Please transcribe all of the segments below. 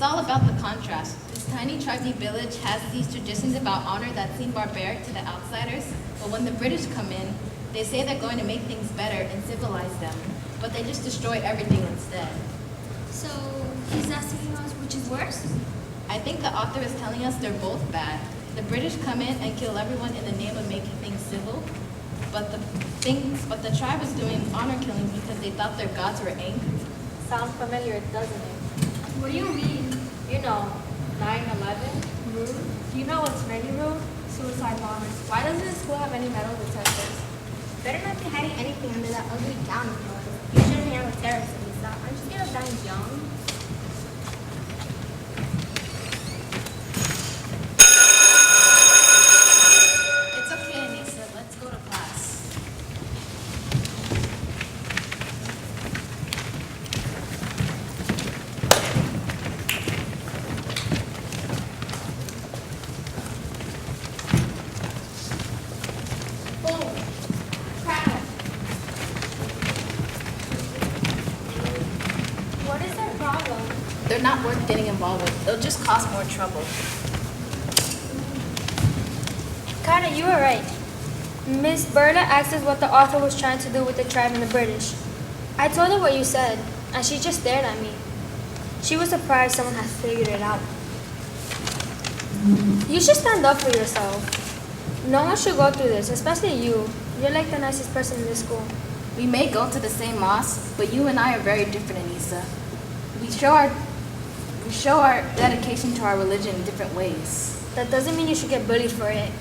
It's all about the contrast. This tiny tribey village has these traditions about honor that seem barbaric to the outsiders, but when the British come in, they say they're going to make things better and civilize them, but they just destroy everything instead. So he's asking us which is worse? I think the author is telling us they're both bad. The British come in and kill everyone in the name of making things civil, but the tribe was doing honor killings because they thought their gods were angry. Sounds familiar, doesn't it? What do you mean? You know, 9/11? Rude? Do you know what's really rude? Suicide bombers. Why doesn't the school have any metal detectors? Better not be hiding anything under that ugly gown of yours. You shouldn't hang out with terrorists, Anisa. Aren't you scared of dying young? It's okay, Anisa. Let's go to class. Boom! Crack! What is their problem? They're not worth getting involved with. They'll just cause more trouble. Kyda, you were right. Miss Berta asked us what the author was trying to do with the tribe and the British. I told her what you said, and she just stared at me. She was surprised someone had figured it out. You should stand up for yourself. No one should go through this, especially you. You're like the nicest person in this school. We may go to the same mosque, but you and I are very different, Anisa. We show our dedication to our religion in different ways. That doesn't mean you should get bullied for it.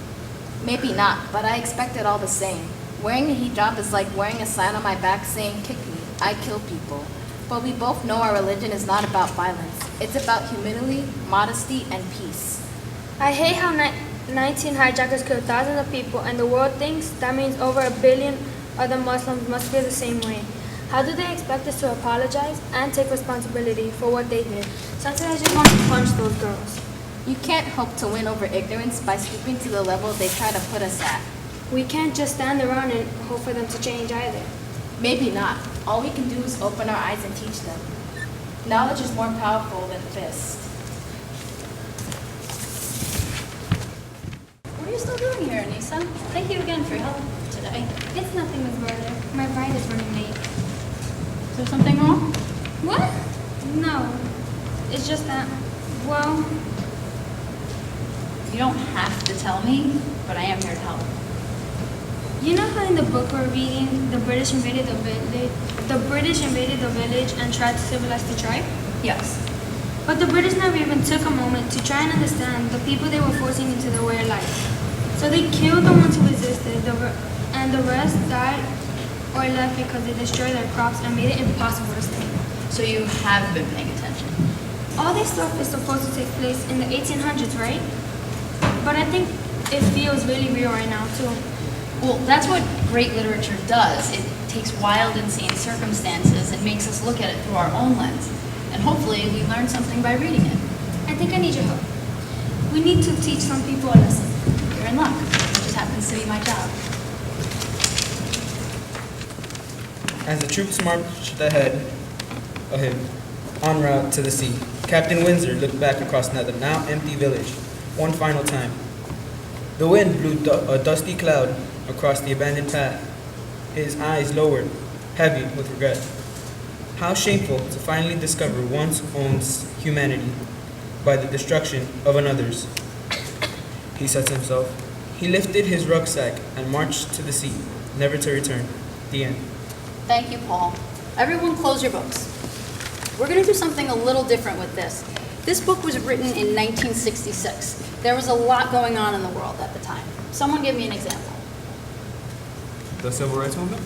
Maybe not, but I expect it all the same. Wearing a hijab is like wearing a sign on my back saying, "Kick me, I kill people." But we both know our religion is not about violence. It's about humility, modesty, and peace. I hate how 19 hijackers killed thousands of people, and the world thinks that means over 1 billion other Muslims must feel the same way. How do they expect us to apologize and take responsibility for what they did? Sometimes I just want to punch those girls. You can't hope to win over ignorance by stooping to the level they try to put us at. We can't just stand around and hope for them to change either. Maybe not. All we can do is open our eyes and teach them. Knowledge is more powerful than fists. What are you still doing here, Anisa? Thank you again for your help today. It's nothing, Miss Berta. My ride is running late. Is there something wrong? What? No. It's just that, well, You don't have to tell me, but I am here to help. You know how in the book we're reading, the British invaded the village and tried to civilize the tribe? Yes. But the British never even took a moment to try and understand the people they were forcing into their way of life. So they killed the ones who resisted, and the rest died or left because they destroyed their crops and made it impossible to stay. So you have been paying attention. All this stuff is supposed to take place in the 1800s, right? But I think it feels really real right now, too. Well, that's what great literature does. It takes wild, insane circumstances and makes us look at it through our own lens. And hopefully we learn something by reading it. I think I need your help. We need to teach some people a lesson. You're in luck. It just happens to be my job. As the troops marched ahead of him, en route to the sea, Captain Windsor looked back across the now empty village one final time. The wind blew a dusty cloud across the abandoned path. His eyes lowered, heavy with regret. How shameful to finally discover one's own humanity by the destruction of another's, he said to himself. He lifted his rucksack and marched to the sea, never to return. The end. Thank you, Paul. Everyone close your books. We're going to do something a little different with this. This book was written in 1966. There was a lot going on in the world at the time. Someone give me an example. The Civil Rights Movement?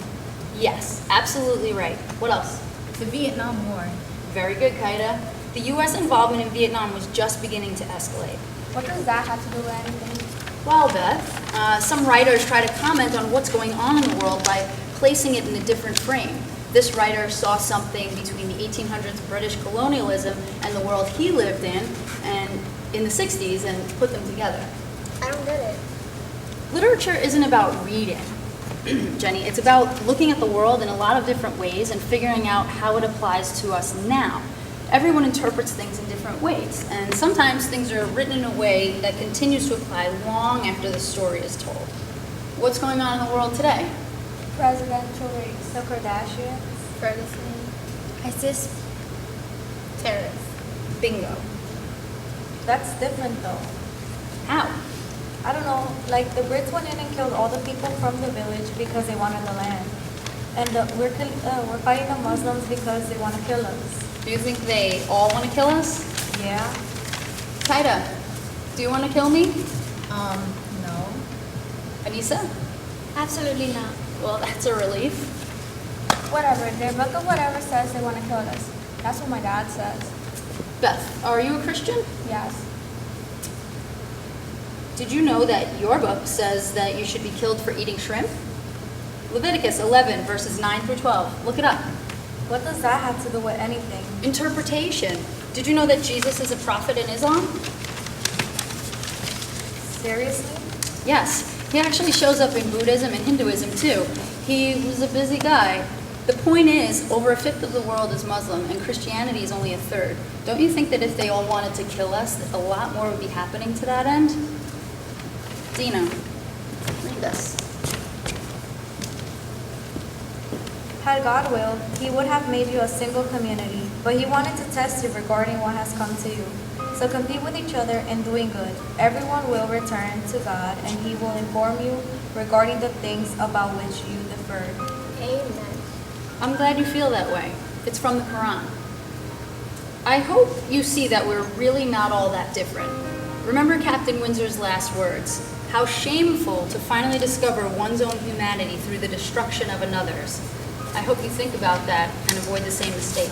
Yes, absolutely right. What else? The Vietnam War. Very good, Kyda. The U.S. involvement in Vietnam was just beginning to escalate. What does that have to do with anything? Well, Beth, some writers try to comment on what's going on in the world by placing it in a different frame. This writer saw something between the 1800s British colonialism and the world he lived in, and in the 60s, and put them together. I don't get it. Literature isn't about reading, Jenny. It's about looking at the world in a lot of different ways and figuring out how it applies to us now. Everyone interprets things in different ways, and sometimes things are written in a way that continues to apply long after the story is told. What's going on in the world today? Presidential race. The Kardashians. Ferguson. ISIS. Terrorists. Bingo. That's different though. How? I don't know, like the Brits went in and killed all the people from the village because they wanted the land. And we're fighting the Muslims because they want to kill us. Do you think they all want to kill us? Yeah? Kyda, do you want to kill me? No. Anisa? Absolutely not. Well, that's a relief. Whatever. Their book of whatever says they want to kill us. That's what my dad says. Beth, are you a Christian? Yes. Did you know that your book says that you should be killed for eating shrimp? Leviticus 11, verses 9 through 12. Look it up. What does that have to do with anything? Interpretation. Did you know that Jesus is a prophet in Islam? Seriously? Yes. He actually shows up in Buddhism and Hinduism too. He was a busy guy. The point is, over a fifth of the world is Muslim, and Christianity is only a third. Don't you think that if they all wanted to kill us, a lot more would be happening to that end? Dina, read this. Had God willed, He would have made you a single community, but He wanted to test you regarding what has come to you. So compete with each other in doing good. Everyone will return to God, and He will inform you regarding the things about which you deferred. Amen. I'm glad you feel that way. It's from the Quran. I hope you see that we're really not all that different. Remember Captain Windsor's last words. How shameful to finally discover one's own humanity through the destruction of another's. I hope you think about that and avoid the same mistake.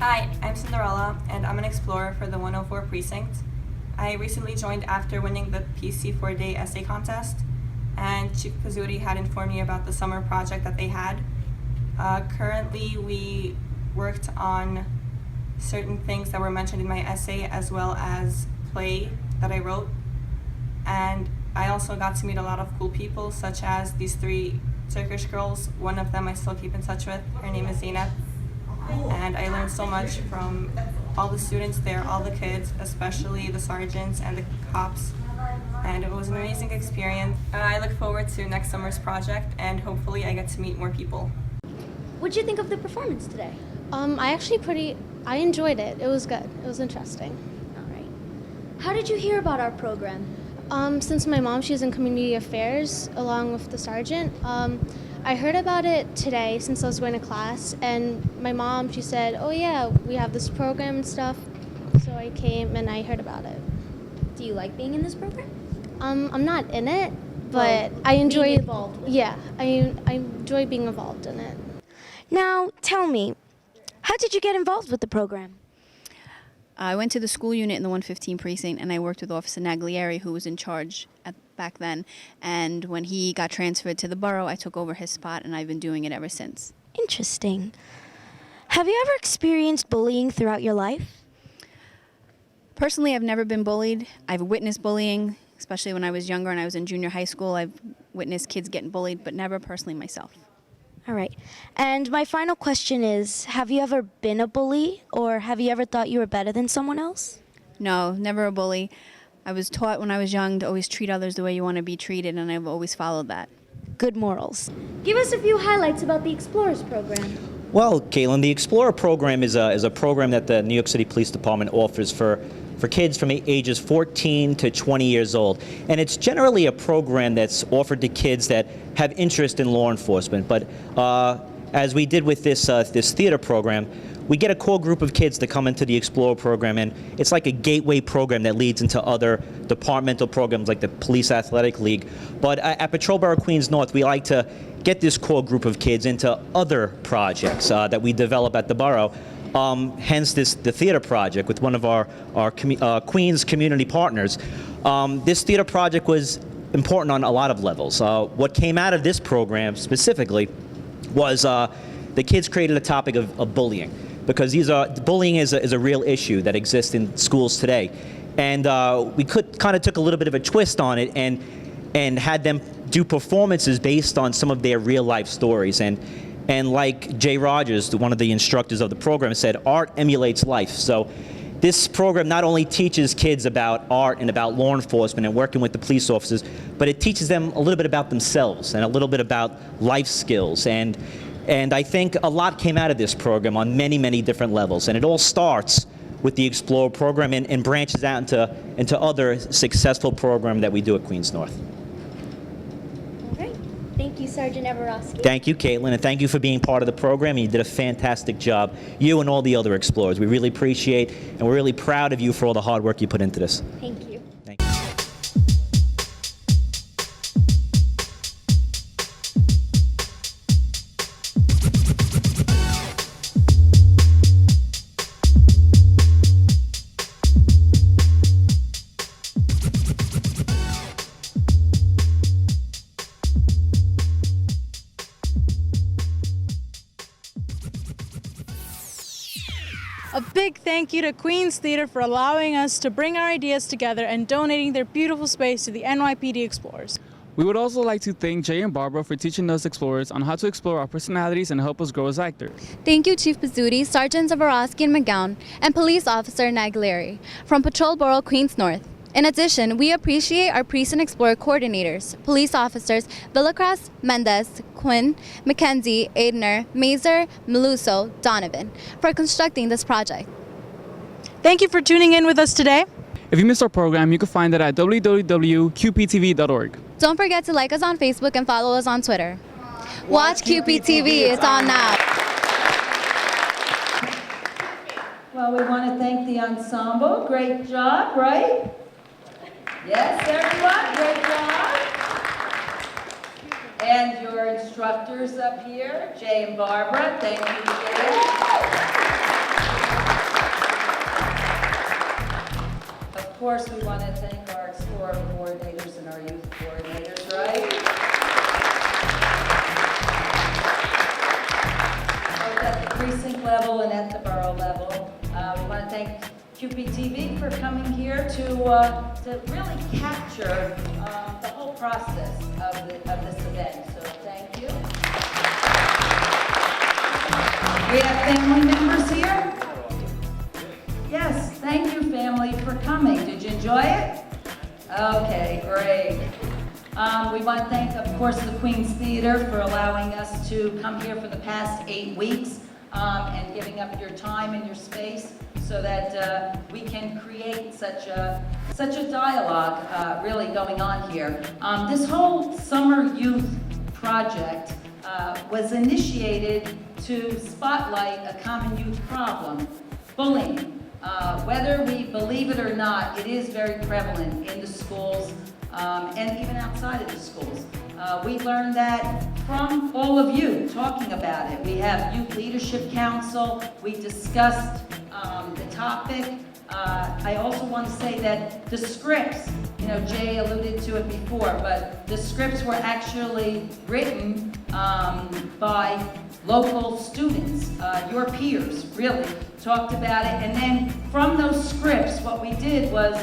Hi, I'm Cinderella, and I'm an explorer for the 104 Precinct. I recently joined after winning the PC 4-day essay contest, and Chief Pizzuti had informed me about the summer project that they had. Currently, we worked on certain things that were mentioned in my essay, as well as play that I wrote. And I also got to meet a lot of cool people, such as these 3 Turkish girls. One of them I still keep in touch with. Her name is Zeynep. And I learned so much from all the students there, all the kids, especially the sergeants and the cops. And it was an amazing experience. I look forward to next summer's project, and hopefully I get to meet more people. What did you think of the performance today? I enjoyed it. It was good. It was interesting. All right. How did you hear about our program? Since my mom, she's in community affairs along with the sergeant. I heard about it today since I was going to class, and my mom, she said, oh yeah, we have this program and stuff. So I came and I heard about it. Do you like being in this program? I'm not in it, but Well, I enjoy being involved with it. Yeah, I enjoy being involved in it. Now, tell me, how did you get involved with the program? I went to the school unit in the 115 precinct, and I worked with Officer Naglieri, who was in charge back then. And when he got transferred to the borough, I took over his spot, and I've been doing it ever since. Interesting. Have you ever experienced bullying throughout your life? Personally, I've never been bullied. I've witnessed bullying, especially when I was younger and I was in junior high school. I've witnessed kids getting bullied, but never personally myself. All right. And my final question is, have you ever been a bully, or have you ever thought you were better than someone else? No, never a bully. I was taught when I was young to always treat others the way you want to be treated, and I've always followed that. Good morals. Give us a few highlights about the Explorers program. Well, Caitlin, the Explorer program is a program that the New York City Police Department offers for kids from ages 14 to 20 years old. And it's generally a program that's offered to kids that have interest in law enforcement. But as we did with this theater program, we get a core group of kids to come into the Explorer program, and it's like a gateway program that leads into other departmental programs like the Police Athletic League. But at Patrol Borough Queens North, we like to get this core group of kids into other projects that we develop at the borough. Hence the theater project with one of our Queens community partners. This theater project was important on a lot of levels. What came out of this program specifically was the kids created a topic of bullying, because bullying is a real issue that exists in schools today. And we kind of took a little bit of a twist on it and had them do performances based on some of their real life stories. And like Jay Rogers, one of the instructors of the program, said, art emulates life. So this program not only teaches kids about art and about law enforcement and working with the police officers, but it teaches them a little bit about themselves and a little bit about life skills. And I think a lot came out of this program on many, many different levels. And it all starts with the Explorer program and branches out into other successful programs that we do at Queens North. Thank you, Sergeant Everoski. Thank you, Caitlin, and thank you for being part of the program. You did a fantastic job, you and all the other Explorers. We really appreciate, and we're really proud of you for all the hard work you put into this. Thank you. Thank you. A big thank you to Queens Theater for allowing us to bring our ideas together and donating their beautiful space to the NYPD Explorers. We would also like to thank Jay and Barbara for teaching us Explorers on how to explore our personalities and help us grow as actors. Thank you, Chief Pizzuti, Sergeants Zaborowski and McGowan, and Police Officer Naglieri from Patrol Borough Queens North. In addition, we appreciate our Precinct Explorer coordinators, police officers Villacross, Mendez, Quinn, McKenzie, Aidner, Mazer, Meluso, Donovan, for constructing this project. Thank you for tuning in with us today. If you missed our program, you can find it at www.qptv.org. Don't forget to like us on Facebook and follow us on Twitter. Watch QPTV, it's on now. Well, we want to thank the ensemble. Great job, right? Yes, everyone, great job. And your instructors up here, Jay and Barbara, thank you, Jay. Of course, we want to thank our Explorer coordinators and our youth coordinators, right? Both at the precinct level and at the borough level. We want to thank QPTV for coming here to really capture the whole process of this event. So thank you. We have family members here? Yes, thank you, family, for coming. Did you enjoy it? Okay, great. We want to thank, of course, the Queens Theater for allowing us to come here for the past 8 weeks and giving up your time and your space so that we can create such a dialogue really going on here. This whole summer youth project was initiated to spotlight a common youth problem, bullying. Whether we believe it or not, it is very prevalent in the schools and even outside of the schools. We learned that from all of you talking about it. We have Youth Leadership Council. We discussed the topic. I also want to say that the scripts, Jay alluded to it before, but the scripts were actually written by local students, your peers, really talked about it. And then from those scripts, what we did was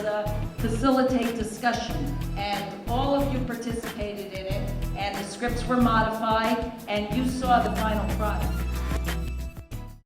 facilitate discussion. And all of you participated in it, and the scripts were modified, and you saw the final product.